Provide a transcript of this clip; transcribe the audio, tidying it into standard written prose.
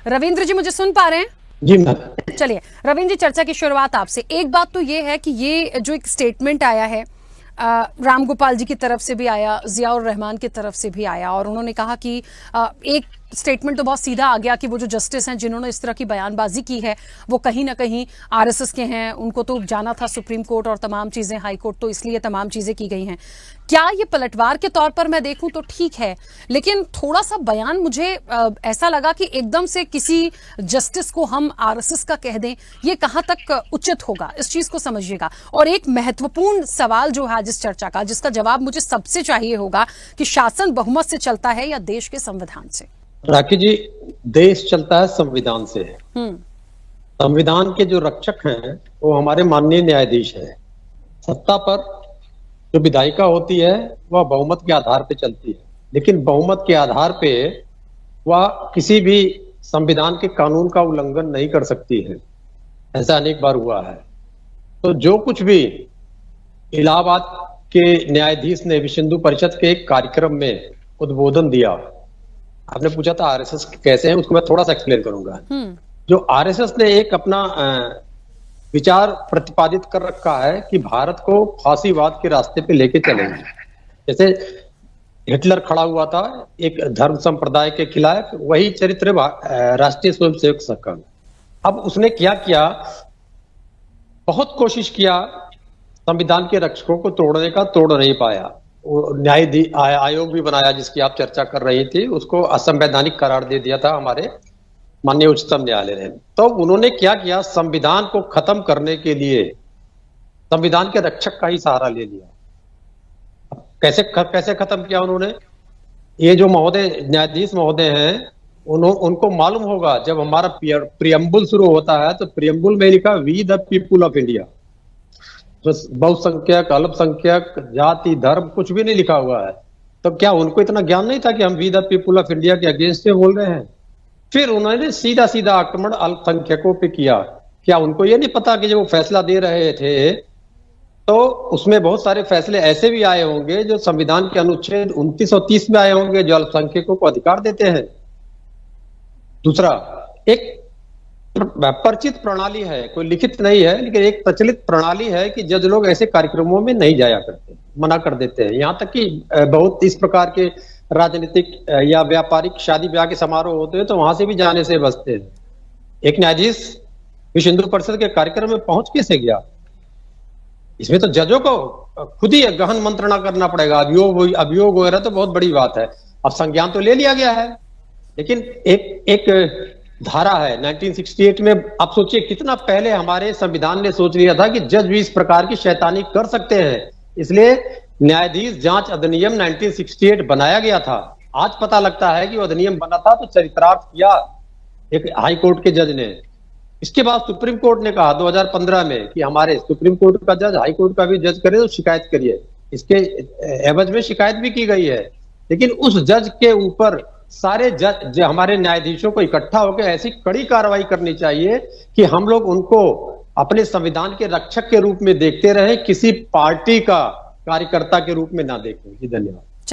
रविंद्र जी मुझे सुन पा रहे हैं? जी मैम। चलिए रविंद्र जी, चर्चा की शुरुआत आपसे। एक बात तो ये है कि ये जो एक स्टेटमेंट आया है राम गोपाल जी की तरफ से भी आया, जियाउर रहमान की तरफ से भी आया, और उन्होंने कहा कि एक स्टेटमेंट तो बहुत सीधा आ गया कि वो जो जस्टिस हैं जिन्होंने इस तरह की बयानबाजी की है वो कहीं ना कहीं आरएसएस के हैं, उनको तो जाना था सुप्रीम कोर्ट और तमाम चीजें हाई कोर्ट, तो इसलिए तमाम चीजें की गई हैं। क्या ये पलटवार के तौर पर मैं देखूं तो ठीक है, लेकिन थोड़ा सा बयान मुझे ऐसा लगा कि एकदम से किसी जस्टिस को हम आरएसएस का कह दें, ये कहां तक उचित होगा, इस चीज को समझिएगा। और एक महत्वपूर्ण सवाल जो है जिस चर्चा का, जिसका जवाब मुझे सबसे चाहिए होगा कि शासन बहुमत से चलता है या देश के संविधान से? राखी जी, देश चलता है संविधान से। संविधान के जो रक्षक हैं वो हमारे माननीय न्यायाधीश हैं। सत्ता पर जो विधायिका होती है वह बहुमत के आधार पे चलती है, लेकिन बहुमत के आधार पे वह किसी भी संविधान के कानून का उल्लंघन नहीं कर सकती है। ऐसा अनेक बार हुआ है। तो जो कुछ भी इलाहाबाद के न्यायाधीश ने विश्व हिंदू परिषद के एक कार्यक्रम में उद्बोधन दिया, आपने पूछा था आरएसएस कैसे हैं, उसको मैं थोड़ा सा एक्सप्लेन करूंगा। जो आरएसएस ने एक अपना विचार प्रतिपादित कर रखा है कि भारत को फांसीवाद के रास्ते पे लेके चलेंगे। जैसे हिटलर खड़ा हुआ था एक धर्म संप्रदाय के खिलाफ, वही चरित्र राष्ट्रीय स्वयंसेवक संघ का। अब उसने क्या किया, बहुत कोशिश किया संविधान के रक्षकों को तोड़ने का, तोड़ नहीं पाया। न्याय आयोग भी बनाया जिसकी आप चर्चा कर रही थी, उसको असंवैधानिक करार दे दिया था हमारे माननीय उच्चतम न्यायालय ने। तो उन्होंने क्या किया, संविधान को खत्म करने के लिए संविधान के रक्षक का ही सहारा ले लिया। कैसे खत्म किया उन्होंने? ये जो महोदय न्यायाधीश महोदय हैं, उनको मालूम होगा जब हमारा प्रियम्बुल शुरू होता है तो प्रियम्बुल में लिखा we the people of India. तो बहुसंख्यक, अल्पसंख्यक, जाति, धर्म कुछ भी नहीं लिखा हुआ है। तो क्या उनको इतना ज्ञान नहीं था कि हम we the people of India के अगेंस्ट में बोल रहे हैं? फिर उन्होंने सीधा सीधा आक्रमण अल्पसंख्यकों पे किया। क्या उनको ये नहीं पता कि जब वो फैसला दे रहे थे तो उसमें बहुत सारे फैसले ऐसे भी आए होंगे जो संविधान के अनुच्छेद 29 और 30 में आए होंगे जो अल्पसंख्यकों को अधिकार देते हैं। दूसरा, एक परिचित प्रणाली है, कोई लिखित नहीं है लेकिन एक प्रचलित प्रणाली है कि जज लोग ऐसे कार्यक्रमों में नहीं जाया करते, मना कर देते हैं। यहाँ तक कि बहुत इस प्रकार के राजनीतिक या व्यापारिक शादी ब्याह के समारोह होते हैं तो वहां से भी जाने से बचते हैं। एक न्यायाधीश विश्व हिंदू परिषद के कार्यक्रम में पहुंच कैसे गया? इसमें तो जजों को खुद ही गहन मंत्रणा करना पड़ेगा। अभियोग वगैरह तो बहुत बड़ी बात है। अब संज्ञान तो ले लिया गया है, लेकिन एक धारा है 1968 में। आप सोचिए कितना पहले हमारे संविधान ने सोच लिया था कि जज भी इस प्रकार की शैतानी कर सकते हैं, इसलिए न्यायाधीश जांच अधिनियम 1968 बनाया गया था। आज पता लगता है कि वो अधिनियम बना था तो चरितार्थ किया एक हाई कोर्ट के जज ने। इसके बाद सुप्रीम कोर्ट ने कहा 2015 में कि हमारे सुप्रीम कोर्ट का जज हाई कोर्ट का भी जज करे तो शिकायत करिए। इसके एवज में शिकायत भी की गई है, लेकिन उस जज के ऊपर सारे जज हमारे न्यायाधीशों को इकट्ठा होकर ऐसी कड़ी कार्रवाई करनी चाहिए कि हम लोग उनको अपने संविधान के रक्षक के रूप में देखते रहे, किसी पार्टी का कार्यकर्ता के रूप में ना देखें। जी धन्यवाद।